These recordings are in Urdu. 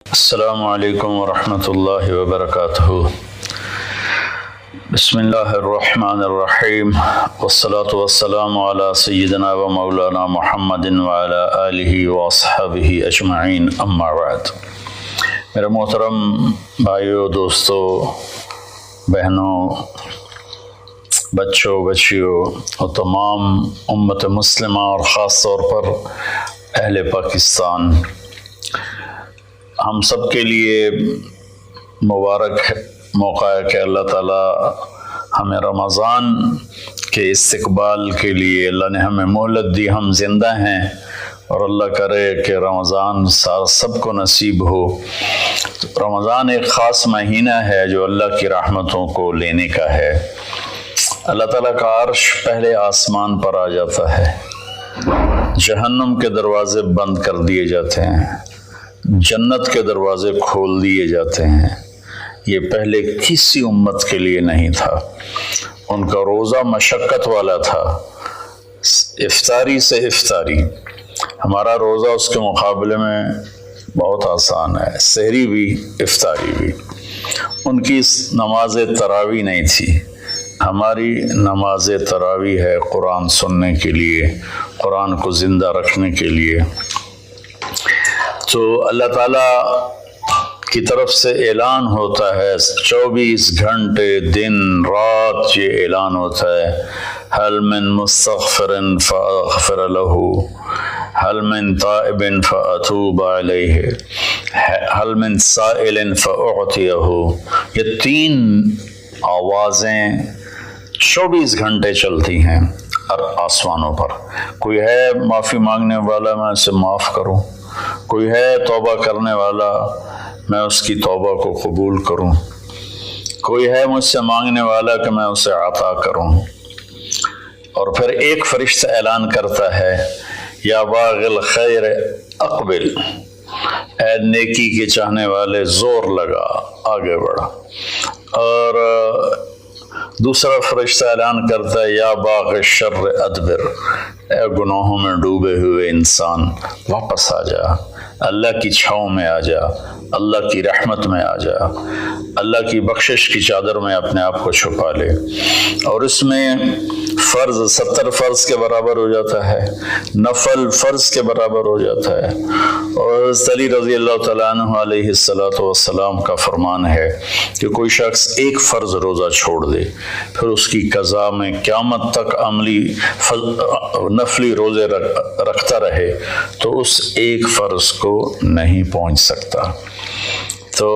السلام علیکم ورحمۃ اللہ وبرکاتہ۔ بسم اللہ الرحمن الرحیم، والصلاة والسلام علی سیدنا و مولانا محمد وعلی آلہ واصحابہ اجمعین، اما بعد۔ میرے محترم بھائیوں، دوستوں، بہنوں، بچوں، بچیوں اور تمام امت مسلمہ اور خاص طور پر اہل پاکستان، ہم سب کے لیے مبارک موقع ہے کہ اللہ تعالیٰ ہمیں رمضان کے استقبال کے لیے اللہ نے ہمیں مہلت دی، ہم زندہ ہیں، اور اللہ کرے کہ رمضان سب کو نصیب ہو۔ رمضان ایک خاص مہینہ ہے جو اللہ کی رحمتوں کو لینے کا ہے۔ اللہ تعالیٰ کا عرش پہلے آسمان پر آ جاتا ہے، جہنم کے دروازے بند کر دیے جاتے ہیں، جنت کے دروازے کھول دیے جاتے ہیں۔ یہ پہلے کسی امت کے لیے نہیں تھا۔ ان کا روزہ مشقت والا تھا، افطاری سے افطاری۔ ہمارا روزہ اس کے مقابلے میں بہت آسان ہے، سحری بھی افطاری بھی۔ ان کی نماز تراویح نہیں تھی، ہماری نماز تراویح ہے قرآن سننے کے لیے، قرآن کو زندہ رکھنے کے لیے۔ تو اللہ تعالیٰ کی طرف سے اعلان ہوتا ہے، 24 گھنٹے دن رات یہ اعلان ہوتا ہے، هل من مستغفر فاغفر له، هل من تائب فاتوب علیہ، هل من سائل فاعطیہ۔ یہ تین آوازیں 24 گھنٹے چلتی ہیں آسمانوں پر۔ کوئی ہے معافی مانگنے والا، میں اسے معاف کروں، کوئی ہے توبہ کرنے والا، میں اس کی توبہ کو قبول کروں، کوئی ہے مجھ سے مانگنے والا کہ میں اسے عطا کروں۔ اور پھر ایک فرشتہ اعلان کرتا ہے، یا باغ الخیر اقبل، اے نیکی کے چاہنے والے زور لگا، آگے بڑھا۔ اور دوسرا فرشتہ اعلان کرتا ہے، یا باغ الشر ادبر، اے گناہوں میں ڈوبے ہوئے انسان واپس آ جا، اللہ کی چھاؤں میں آ جا، اللہ کی رحمت میں آ جا، اللہ کی بخشش کی چادر میں اپنے آپ کو چھپا لے۔ اور اس میں فرض 70 فرض کے برابر ہو جاتا ہے، نفل فرض کے برابر ہو جاتا ہے۔ اور حضرت علی رضی اللہ تعالیٰ عنہ علیہ السلام کا فرمان ہے کہ کوئی شخص ایک فرض روزہ چھوڑ دے، پھر اس کی قضا میں قیامت تک عملی نفلی روزے رکھتا رہے تو اس ایک فرض کو نہیں پہنچ سکتا۔ تو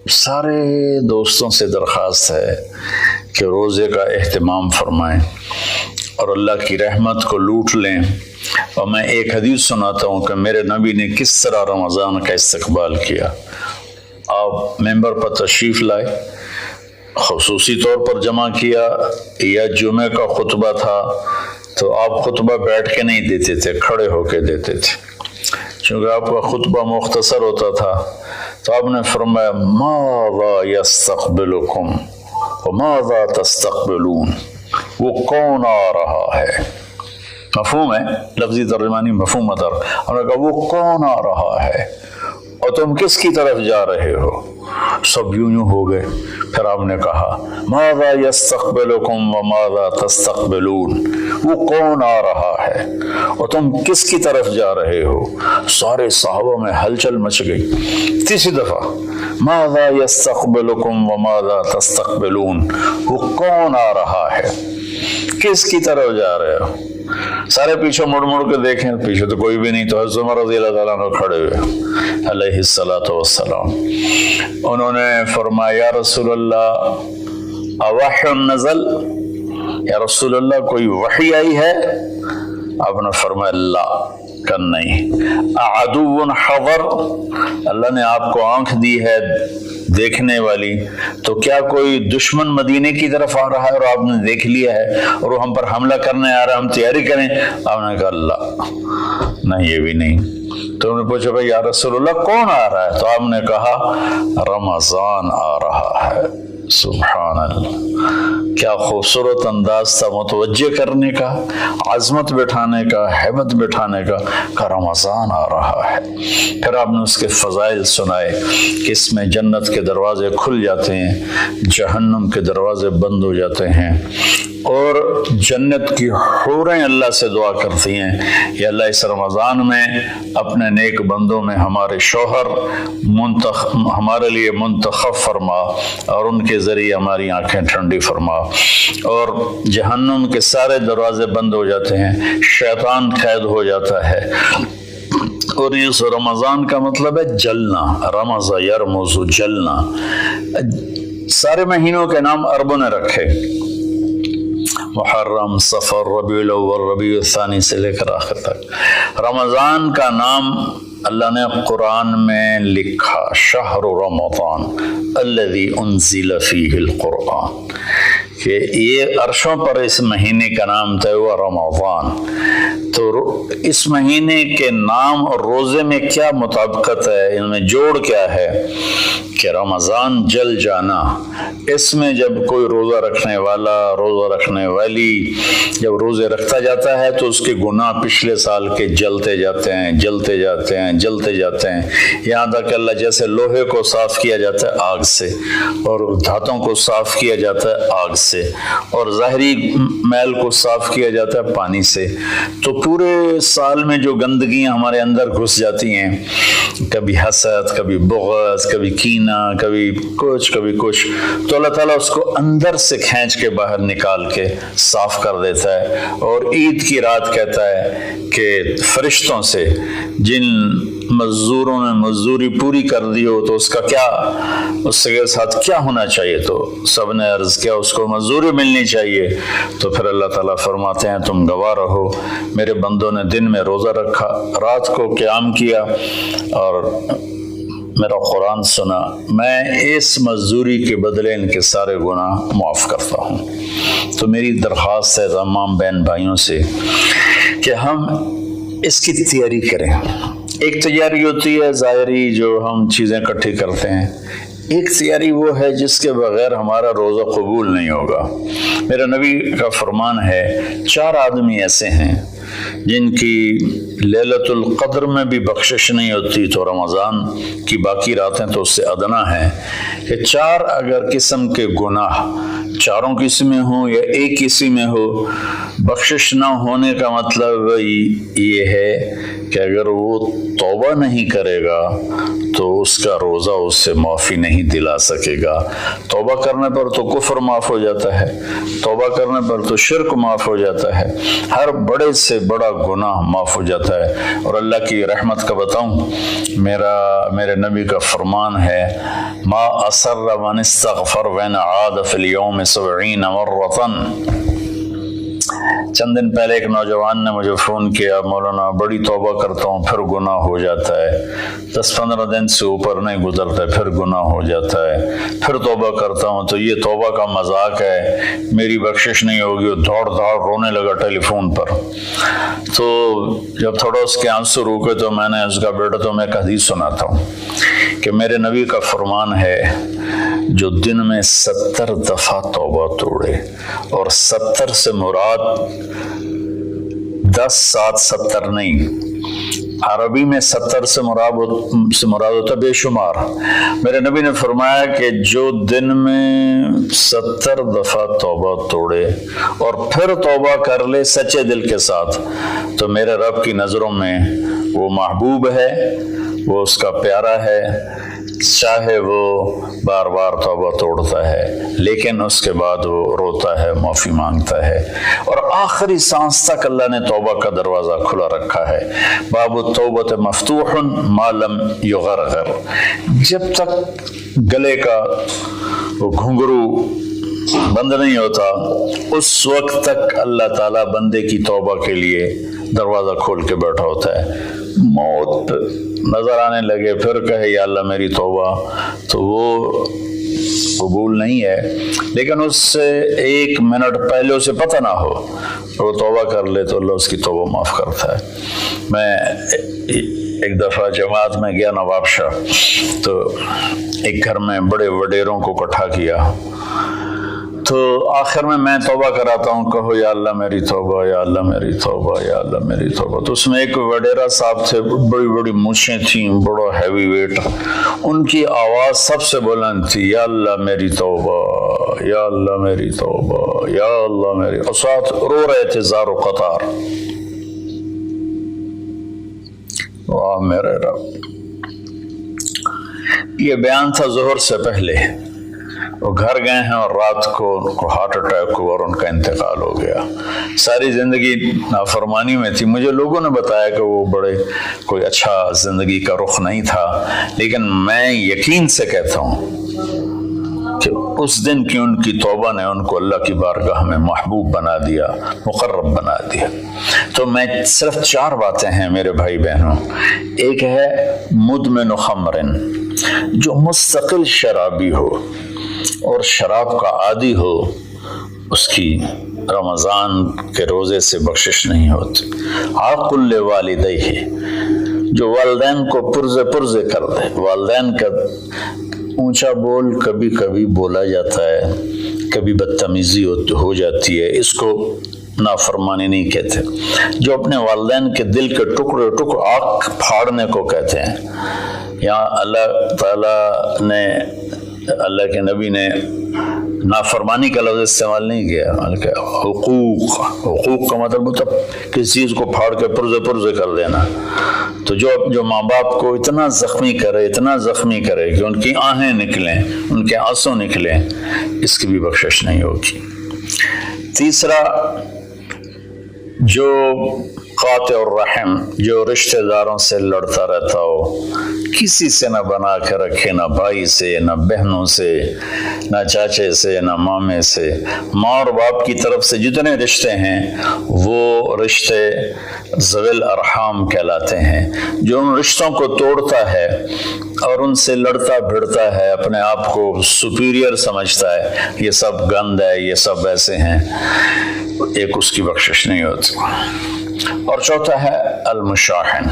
سارے دوستوں سے درخواست ہے کہ روزے کا اہتمام فرمائیں اور اللہ کی رحمت کو لوٹ لیں۔ اور میں ایک حدیث سناتا ہوں کہ میرے نبی نے کس طرح رمضان کا استقبال کیا۔ آپ ممبر پر تشریف لائے، خصوصی طور پر جمع کیا، یا جمعہ کا خطبہ تھا تو آپ خطبہ بیٹھ کے نہیں دیتے تھے، کھڑے ہو کے دیتے تھے، چونکہ آپ کا خطبہ مختصر ہوتا تھا۔ تو آپ نے فرمایا، ماذا یستقبلکم وماذا تستقبلون، وہ کون آ رہا ہے؟ مفہوم ہے، لفظی ترجمانی مفہوم مطلب۔ ہم نے کہا وہ کون آ رہا ہے اور تم کس کی طرف جا رہے ہو؟ سب یوں ہو گئے۔ پھر آپ نے کہا، ماذا یستقبلکم وماذا تستقبلون، وہ کون آ رہا ہے اور تم کس کی طرف جا رہے ہو؟ سارے صحابہ میں ہلچل مچ گئی۔ تیسری دفعہ، ماذا یستقبلکم وماذا تستقبلون، وہ کون آ رہا ہے، کس کی طرف جا رہے ہو؟ سارے پیچھے مڑ مڑ کے دیکھیں، پیچھے تو کوئی بھی نہیں، تو حضرت عمر رضی اللہ تعالیٰ عنہ کھڑے ہوئے علیہ السلام۔ انہوں نے فرمایا، یا رسول اللہ اوحی نزل، یا رسول اللہ کوئی وحی آئی ہے؟ آپ نے فرمایا لا، کہ نہیں۔ اعدو حضر، اللہ نے آپ کو آنکھ دی ہے دیکھنے والی، تو کیا کوئی دشمن مدینے کی طرف آ رہا ہے اور آپ نے دیکھ لیا ہے اور وہ ہم پر حملہ کرنے آ رہا ہے، ہم تیاری کریں؟ آپ نے کہا اللہ، نہیں یہ بھی نہیں۔ تو انہوں نے پوچھا، بھائی یا رسول اللہ کون آ رہا ہے؟ تو آپ نے کہا رمضان آ رہا ہے، سبحان اللہ، کیا خوبصورت انداز تھا متوجہ کرنے کا، عظمت بٹھانے کا، ہیبت بٹھانے کا کہ رمضان آ رہا ہے۔ پھر آپ نے اس کے فضائل سنائے کہ اس میں جنت کے دروازے کھل جاتے ہیں، جہنم کے دروازے بند ہو جاتے ہیں، اور جنت کی حوریں اللہ سے دعا کرتی ہیں یا اللہ اس رمضان میں اپنے نیک بندوں میں ہمارے شوہر ہمارے لیے منتخب فرما اور ان کے ذریعے ہماری آنکھیں ٹھنڈی فرما، اور جہنم کے سارے دروازے بند ہو جاتے ہیں، شیطان قید ہو جاتا ہے۔ اور اس رمضان کا مطلب ہے جلنا، رمض یرمز، جلنا۔ سارے مہینوں کے نام عربوں نے رکھے، محرم، صفر، ربیع الاول، ربیع الثانی سے لے کر آخر تک۔ رمضان کا نام اللہ نے قرآن میں لکھا، شہر رمضان الذی انزل فیہ القرآن، کہ یہ عرشوں پر اس مہینے کا نام طے ہوا رمضان۔ تو اس مہینے کے نام اور روزے میں کیا مطابقت ہے، ان میں جوڑ کیا ہے کہ رمضان جل جانا۔ اس میں جب کوئی روزہ رکھنے والا، روزہ رکھنے والی جب روزے رکھتا جاتا ہے تو اس کے گناہ پچھلے سال کے جلتے جاتے ہیں، جلتے جاتے ہیں، جلتے جاتے ہیں، یہاں تک اللہ جیسے لوہے کو صاف کیا جاتا ہے آگ سے، اور دھاتوں کو صاف کیا جاتا ہے آگ سے، اور ظاہری میل کو صاف کیا جاتا ہے پانی سے۔ تو پورے سال میں جو گندگیاں ہمارے اندر گھس جاتی ہیں، کبھی حسد، کبھی بغض، کبھی کینہ، کبھی کچھ، تو اللہ تعالیٰ اس کو اندر سے کھینچ کے باہر نکال کے صاف کر دیتا ہے۔ اور عید کی رات کہتا ہے کہ فرشتوں سے جن مزدوروں نے مزدوری پوری کر دی ہو تو اس کا کیا، اس کے ساتھ کیا ہونا چاہیے، تو سب نے عرض کیا اس کو مزدوری ملنی چاہیے۔ تو پھر اللہ تعالیٰ فرماتے ہیں تم گواہ رہو، میرے بندوں نے دن میں روزہ رکھا، رات کو قیام کیا اور میرا قرآن سنا، میں اس مزدوری کے بدلے ان کے سارے گناہ معاف کرتا ہوں۔ تو میری درخواست ہے تمام بہن بھائیوں سے کہ ہم اس کی تیاری کریں۔ ایک تیاری ہوتی ہے ظاہری جو ہم چیزیں اکٹھی کرتے ہیں، ایک تیاری وہ ہے جس کے بغیر ہمارا روزہ قبول نہیں ہوگا۔ میرا نبی کا فرمان ہے 4 آدمی ایسے ہیں جن کی لیلۃ القدر میں بھی بخشش نہیں ہوتی تو رمضان کی باقی راتیں تو اس سے ادنا ہیں، کہ 4 اگر قسم کے گناہ چاروں کسی میں ہوں یا ایک کسی میں ہو، بخشش نہ ہونے کا مطلب یہ ہے کہ اگر وہ توبہ نہیں کرے گا تو اس کا روزہ اس سے معافی نہیں دلا سکے گا۔ توبہ کرنے پر تو کفر معاف ہو جاتا ہے، توبہ کرنے پر تو شرک معاف ہو جاتا ہے، ہر بڑے سے بڑا گناہ معاف ہو جاتا ہے۔ اور اللہ کی رحمت کا بتاؤں، میرے نبی کا فرمان ہے ما اسر من استغفر وین عاد فی اليوم 70 مرۃ۔ چند دن پہلے ایک نوجوان نے مجھے فون کیا، مولانا بڑی توبہ کرتا ہوں پھر گناہ ہو جاتا ہے، 10-15 دن سے اوپر نہیں گزرتا پھر گناہ ہو جاتا ہے، پھر توبہ کرتا ہوں تو یہ توبہ کا مذاق ہے، میری بخشش نہیں ہوگی۔ وہ دوڑ رونے لگا ٹیلی فون پر۔ تو جب تھوڑا اس کے آنسو روکے تو میں نے اس کا بیٹا تو میں ایک حدیث سناتا ہوں کہ میرے نبی کا فرمان ہے جو دن میں 70 دفعہ توبہ توڑے، اور 70 سے مراد 10 7 70 نہیں، عربی میں 70 سے مراد ہوتا بے شمار۔ میرے نبی نے فرمایا کہ جو دن میں 70 دفعہ توبہ توڑے اور پھر توبہ کر لے سچے دل کے ساتھ، تو میرے رب کی نظروں میں وہ محبوب ہے، وہ اس کا پیارا ہے، چاہے وہ بار بار توبہ توڑتا ہے لیکن اس کے بعد وہ روتا ہے، معافی مانگتا ہے، اور آخری سانس تک اللہ نے توبہ کا دروازہ کھلا رکھا ہے۔ باب التوبۃ مفتوح ما لم یغرغر، جب تک گلے کا وہ گھنگرو بند نہیں ہوتا اس وقت تک اللہ تعالیٰ بندے کی توبہ کے لیے دروازہ کھول کے بیٹھا ہوتا ہے۔ موت نظر آنے لگے پھر کہے یا اللہ میری توبہ، تو وہ قبول نہیں ہے، لیکن اس سے 1 منٹ پہلے اسے پتہ نہ ہو وہ توبہ کر لے تو اللہ اس کی توبہ معاف کرتا ہے۔ میں ایک دفعہ جماعت میں گیا نواب شاہ، تو ایک گھر میں بڑے وڈیروں کو اکٹھا کیا، تو آخر میں توبہ کراتا ہوں، کہو یا اللہ میری توبہ، یا اللہ میری توبہ، یا اللہ میری توبہ۔ تو اس میں ایک وڈیرا صاحب تھے، بڑی بڑی مونچھیں تھیں، بڑا ہیوی ویٹ، ان کی آواز سب سے بلند تھی، یا اللہ میری توبہ، یا اللہ میری توبہ، یا اللہ میری، اور ساتھ رو رہے تھے زار و قطار۔ واہ میرے رب! یہ بیان تھا ظہر سے پہلے، وہ گھر گئے ہیں اور رات کو ان کو ہارٹ اٹیک ہوا اور ان کا انتقال ہو گیا۔ ساری زندگی نافرمانی میں تھی۔ مجھے لوگوں نے بتایا کہ وہ بڑے کوئی اچھا زندگی کا رخ نہیں تھا، لیکن میں یقین سے کہتا ہوں کہ اس دن کی ان کی توبہ نے ان کو اللہ کی بارگاہ میں محبوب بنا دیا، مقرب بنا دیا۔ تو میں صرف 4 باتیں ہیں میرے بھائی بہنوں۔ ایک ہے مدمن خمرن، جو مستقل شرابی ہو اور شراب کا عادی ہو، اس کی رمضان کے روزے سے بخشش نہیں ہوتی۔ عاق لوالدیہ، جو والدین کو پرزے کر دے۔ والدین کا اونچا بول کبھی کبھی بولا جاتا ہے، کبھی بدتمیزی ہو جاتی ہے، اس کو نافرمانی نہیں کہتے۔ جو اپنے والدین کے دل کے ٹکڑے آنکھ پھاڑنے کو کہتے ہیں۔ یہاں اللہ تعالیٰ نے، اللہ کے نبی نے نافرمانی کا لفظ استعمال نہیں کیا، بلکہ حقوق کا مطلب کسی چیز کو پھاڑ کے پرزے کر دینا۔ تو جو ماں باپ کو اتنا زخمی کرے کہ ان کی آہیں نکلیں، ان کے آنسو نکلیں، اس کی بھی بخشش نہیں ہوگی۔ تیسرا، جو قاطع الرحم، جو رشتہ داروں سے لڑتا رہتا ہو، کسی سے نہ بنا کے رکھے، نہ بھائی سے، نہ بہنوں سے، نہ چاچے سے، نہ مامے سے۔ ماں اور باپ کی طرف سے جتنے رشتے ہیں وہ رشتے ذوی الارحام کہلاتے ہیں۔ جو ان رشتوں کو توڑتا ہے اور ان سے لڑتا بھڑتا ہے، اپنے آپ کو سپیریئر سمجھتا ہے، یہ سب گند ہے، یہ سب ایسے ہیں، ایک اس کی بخشش نہیں ہوتی۔ اور چوتھا ہے المشاحن،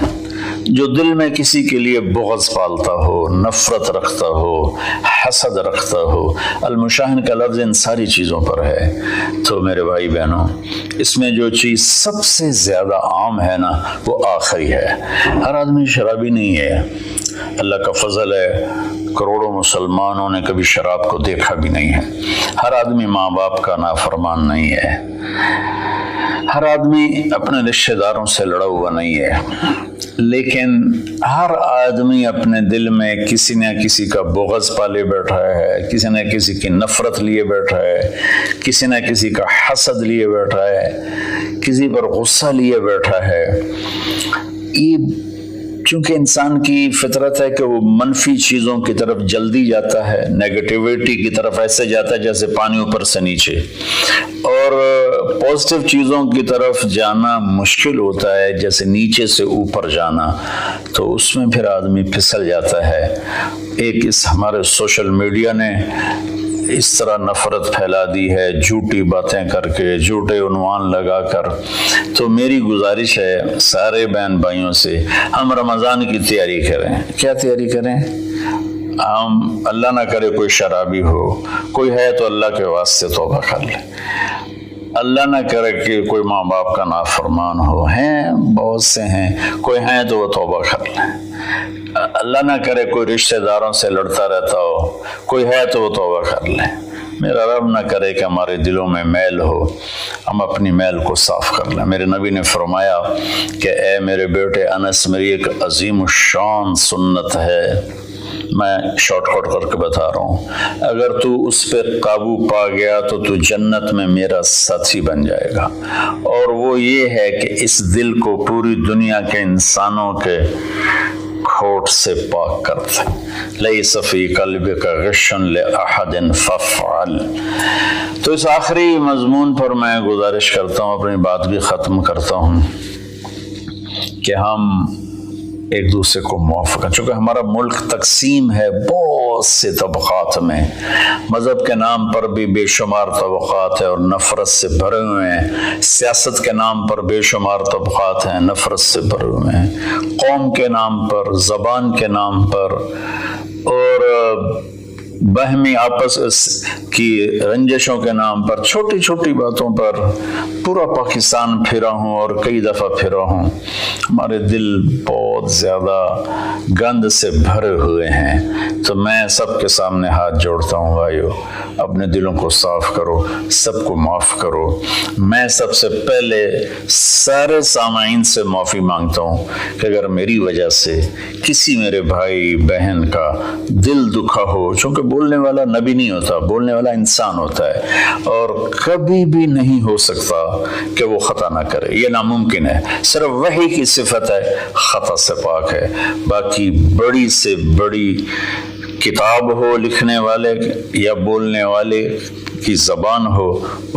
جو دل میں کسی کے لیے بغض پالتا ہو، نفرت رکھتا ہو، حسد رکھتا ہو۔ المشاحن کا لفظ ان ساری چیزوں پر ہے۔ تو میرے بھائی بہنوں، اس میں جو چیز سب سے زیادہ عام ہے نا، وہ آخری ہے۔ ہر آدمی شرابی نہیں ہے، اللہ کا فضل ہے، کروڑوں مسلمانوں نے کبھی شراب کو دیکھا بھی نہیں ہے۔ ہر آدمی ماں باپ کا نافرمان نہیں ہے، ہر آدمی اپنے رشتہ داروں سے لڑا ہوا نہیں ہے، لیکن ہر آدمی اپنے دل میں کسی نہ کسی کا بغض پالے بیٹھا ہے، کسی نہ کسی کی نفرت لیے بیٹھا ہے، کسی نہ کسی کا حسد لیے بیٹھا ہے، کسی پر غصہ لیے بیٹھا ہے۔ یہ چونکہ انسان کی فطرت ہے کہ وہ منفی چیزوں کی طرف جلدی جاتا ہے، نیگیٹیوٹی کی طرف ایسے جاتا ہے جیسے پانی اوپر سے نیچے، اور پازیٹیو چیزوں کی طرف جانا مشکل ہوتا ہے جیسے نیچے سے اوپر جانا۔ تو اس میں پھر آدمی پھسل جاتا ہے۔ ایک اس ہمارے سوشل میڈیا نے اس طرح نفرت پھیلا دی ہے، جھوٹی باتیں کر کے، جھوٹے عنوان لگا کر۔ تو میری گزارش ہے سارے بہن بھائیوں سے، ہم رمضان کی تیاری کریں۔ کیا تیاری کریں؟ ہم اللہ نہ کرے کوئی شرابی ہو، کوئی ہے تو اللہ کے واسطے توبہ کر لے۔ اللہ نہ کرے کہ کوئی ماں باپ کا نافرمان ہو، ہیں بہت سے ہیں، کوئی ہیں تو وہ توبہ کر لیں۔ اللہ نہ کرے کوئی رشتہ داروں سے لڑتا رہتا ہو، کوئی ہے تو وہ توبہ کر لیں۔ میرا رب نہ کرے کہ ہمارے دلوں میں میل ہو، ہم اپنی میل کو صاف کر لیں۔ میرے نبی نے فرمایا کہ اے میرے بیٹے انس، میری ایک عظیم الشان سنت ہے، میں شارٹ کٹ کر کے بتا رہا ہوں، اگر تو اس پہ قابو پا گیا تو جنت میں میرا ساتھی بن جائے گا۔ اور وہ یہ ہے کہ اس دل کو پوری دنیا کے انسانوں کے کھوٹ سے پاک کر دے۔ لیس فی قلبک غش لأحد فافعل۔ تو اس آخری مضمون پر میں گزارش کرتا ہوں، اپنی بات بھی ختم کرتا ہوں، کہ ہم ایک دوسرے کو معاف کریں. چونکہ ہمارا ملک تقسیم ہے بہت سے طبقات میں، مذہب کے نام پر بھی بے شمار طبقات ہیں اور نفرت سے بھرے ہوئے ہیں، سیاست کے نام پر بے شمار طبقات ہیں، نفرت سے بھرے ہوئے ہیں، قوم کے نام پر، زبان کے نام پر، اور باہمی آپس کی رنجشوں کے نام پر، چھوٹی چھوٹی باتوں پر پورا پاکستان پھرا ہوں اور کئی دفعہ پھرا ہوں. ہمارے دل بہت زیادہ گند سے بھرے ہوئے ہیں. تو میں سب کے سامنے ہاتھ جوڑتا ہوں، بھائیو اپنے دلوں کو صاف کرو، سب کو معاف کرو. میں سب سے پہلے سارے سامعین سے معافی مانگتا ہوں کہ اگر میری وجہ سے کسی میرے بھائی بہن کا دل دکھا ہو، چونکہ بولنے والا نبی نہیں ہوتا، بولنے والا انسان ہوتا ہے، اور کبھی بھی نہیں ہو سکتا کہ وہ خطا نہ کرے، یہ ناممکن ہے. صرف وحی کی صفت ہے، خطا سے پاک ہے. باقی بڑی سے بڑی کتاب ہو لکھنے والے یا بولنے والے کی زبان ہو،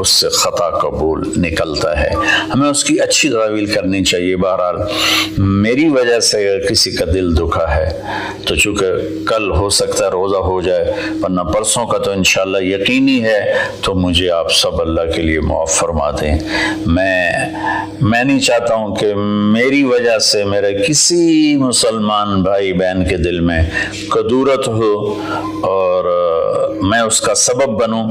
اس سے خطا قبول نکلتا ہے. ہمیں اس کی اچھی تعویل کرنی چاہیے. بہرحال میری وجہ سے اگر کسی کا دل دکھا ہے تو چونکہ کل ہو سکتا ہے روزہ ہو جائے، ورنہ پرسوں کا تو انشاءاللہ یقینی ہے، تو مجھے آپ سب اللہ کے لیے معاف فرما دیں. میں نہیں چاہتا ہوں کہ میری وجہ سے میرے کسی مسلمان بھائی بہن کے دل میں کدورت ہو اور میں اس کا سبب بنوں.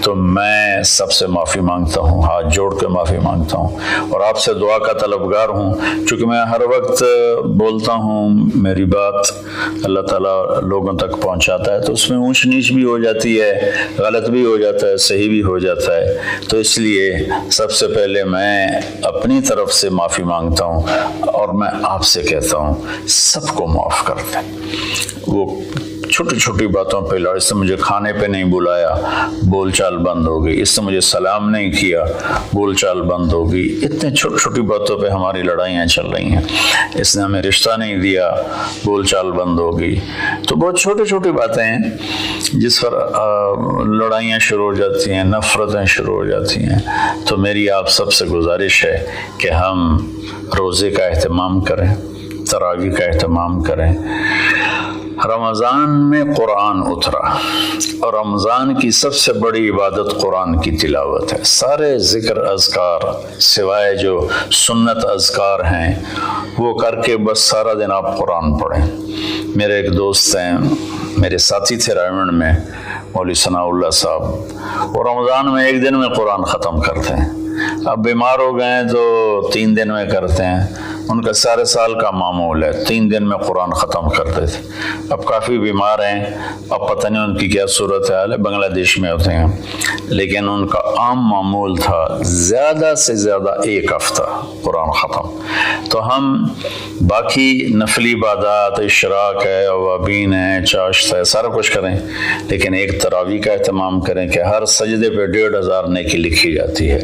تو میں سب سے معافی مانگتا ہوں، ہاتھ جوڑ کے معافی مانگتا ہوں، اور آپ سے دعا کا طلبگار ہوں. چونکہ میں ہر وقت بولتا ہوں، میری بات اللہ تعالیٰ لوگوں تک پہنچاتا ہے، تو اس میں اونچ نیچ بھی ہو جاتی ہے، غلط بھی ہو جاتا ہے، صحیح بھی ہو جاتا ہے. تو اس لیے سب سے پہلے میں اپنی طرف سے معافی مانگتا ہوں، اور میں آپ سے کہتا ہوں سب کو معاف کر دیں. وہ چھوٹی چھوٹی باتوں پہ لڑ، اس نے مجھے کھانے پہ نہیں بلایا، بول چال بند ہو گئی. اس نے مجھے سلام نہیں کیا، بول چال بند ہو گئی. اتنے چھوٹی چھوٹی باتوں پہ ہماری لڑائیاں چل رہی ہیں. اس نے ہمیں رشتہ نہیں دیا، بول چال بند ہو گئی. تو بہت چھوٹی چھوٹی باتیں ہیں جس پر لڑائیاں شروع ہو جاتی ہیں، نفرتیں شروع ہو جاتی ہیں. تو میری آپ سب سے گزارش ہے کہ ہم روزے کا اہتمام کریں، تراویح کا اہتمام کریں. رمضان میں قرآن اترا، اور رمضان کی سب سے بڑی عبادت قرآن کی تلاوت ہے. سارے ذکر اذکار سوائے جو سنت اذکار ہیں وہ کر کے بس سارا دن آپ قرآن پڑھیں. میرے ایک دوست ہیں، میرے ساتھی تھے رائمنڈ میں، مولوی ثناء اللہ صاحب، وہ رمضان میں ایک دن میں قرآن ختم کرتے ہیں. اب بیمار ہو گئے ہیں تو 3 دن میں کرتے ہیں. ان کا سارے سال کا معمول ہے، 3 دن میں قرآن ختم کرتے تھے. اب کافی بیمار ہیں، اب پتہ نہیں ان کی کیا صورت حال ہے، بنگلہ دیش میں ہوتے ہیں، لیکن ان کا عام معمول تھا زیادہ سے زیادہ 1 ہفتہ قرآن ختم. تو ہم باقی نفلی عبادات، اشراق ہے، اوابین ہے، چاشت ہے، سارا کچھ کریں، لیکن ایک تراویح کا اہتمام کریں کہ ہر سجدے پہ 1500 نیکی لکھی جاتی ہے.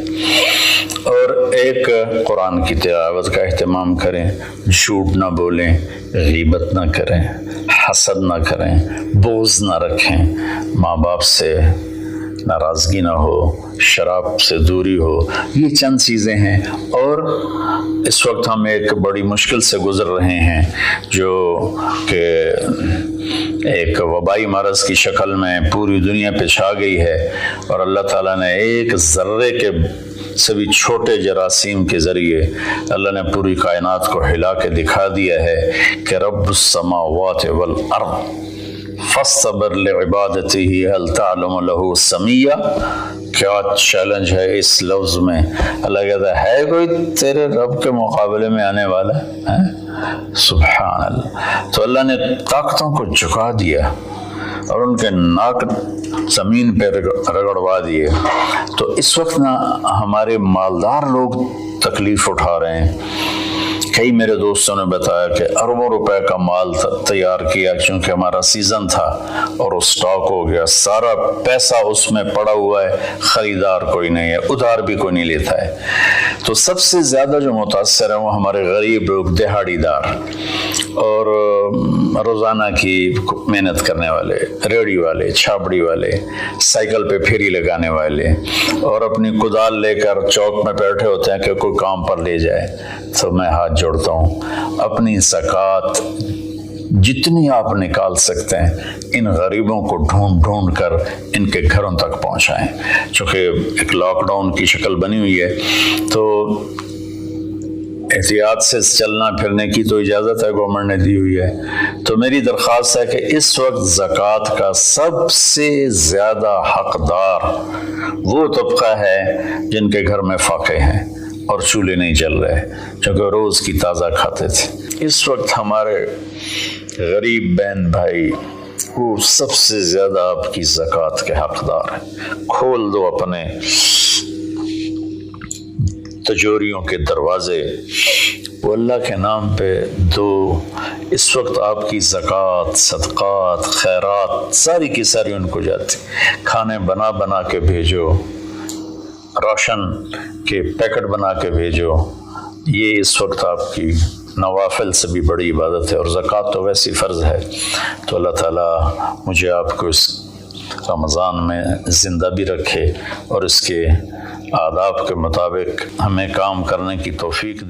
اور ایک قرآن کی تلاوت کا اہتمام کریں. جھوٹ نہ بولیں، غیبت نہ کریں، حسد نہ کریں، بغض نہ رکھیں، ماں باپ سے ناراضگی نہ ہو، شراب سے دوری ہو. یہ چند چیزیں ہیں. اور اس وقت ہم ایک بڑی مشکل سے گزر رہے ہیں جو کہ ایک وبائی مرض کی شکل میں پوری دنیا پہ چھا گئی ہے، اور اللہ تعالیٰ نے ایک ذرے کے سبھی چھوٹے جراثیم کے ذریعے اللہ نے پوری کائنات کو ہلا کے دکھا دیا ہے کہ رب السماوات والارض فاصطبر لعبادتہ هل تعلم له سمیہ. کیا چیلنج ہے اس لفظ میں. اللہ کہتا ہے کوئی تیرے رب کے مقابلے میں آنے والا ہے؟ سبحان اللہ. تو اللہ نے طاقتوں کو جھکا دیا اور ان کے ناک زمین پہ رگڑوا دیے. تو اس وقت نا ہمارے مالدار لوگ تکلیف اٹھا رہے ہیں. کئی میرے دوستوں نے بتایا کہ اربوں روپے کا مال تیار کیا کیونکہ ہمارا سیزن تھا اور وہ سٹاک ہو گیا. سارا پیسہ اس میں پڑا ہوا ہے، خریدار کوئی نہیں ہے، ادھار بھی کوئی نہیں لیتا ہے. تو سب سے زیادہ جو متاثر ہیں وہ ہمارے غریب لوگ، دہاڑی دار اور روزانہ کی محنت کرنے والے، ریڑھی والے، چھاپڑی والے، سائیکل پہ پھیری لگانے والے، اور اپنی کدال لے کر چوک میں بیٹھے ہوتے ہیں کہ کوئی کام پر لے جائے. تو میں ہاتھ جوڑتا ہوں، اپنی زکوٰۃ جتنی آپ نکال سکتے ہیں ان غریبوں کو ڈھونڈ ڈھونڈ کر ان کے گھروں تک پہنچائیں۔ چونکہ ایک لاک ڈاؤن کی شکل بنی ہوئی ہے تو احتیاط سے چلنا پھرنے کی تو اجازت ہے، گورنمنٹ نے دی ہوئی ہے۔ تو میری درخواست ہے کہ اس وقت زکوٰۃ کا سب سے زیادہ حقدار وہ طبقہ ہے جن کے گھر میں فاقے ہیں اور چولہے نہیں جل رہے، چونکہ روز کی تازہ کھاتے تھے۔ اس وقت ہمارے غریب بہن بھائی وہ سب سے زیادہ آپ کی زکوٰۃ کے حقدار ہیں۔ کھول دو اپنے تجوریوں کے دروازے، وہ اللہ کے نام پہ دو۔ اس وقت آپ کی زکوٰۃ، صدقات، خیرات ساری کی ساری ان کو جاتی، کھانے بنا بنا کے بھیجو، راشن کے پیکٹ بنا کے بھیجو۔ یہ اس وقت آپ کی نوافل سے بھی بڑی عبادت ہے، اور زکوٰۃ تو ویسی فرض ہے۔ تو اللہ تعالیٰ مجھے آپ کو اس رمضان میں زندہ بھی رکھے اور اس کے آداب کے مطابق ہمیں کام کرنے کی توفیق دے۔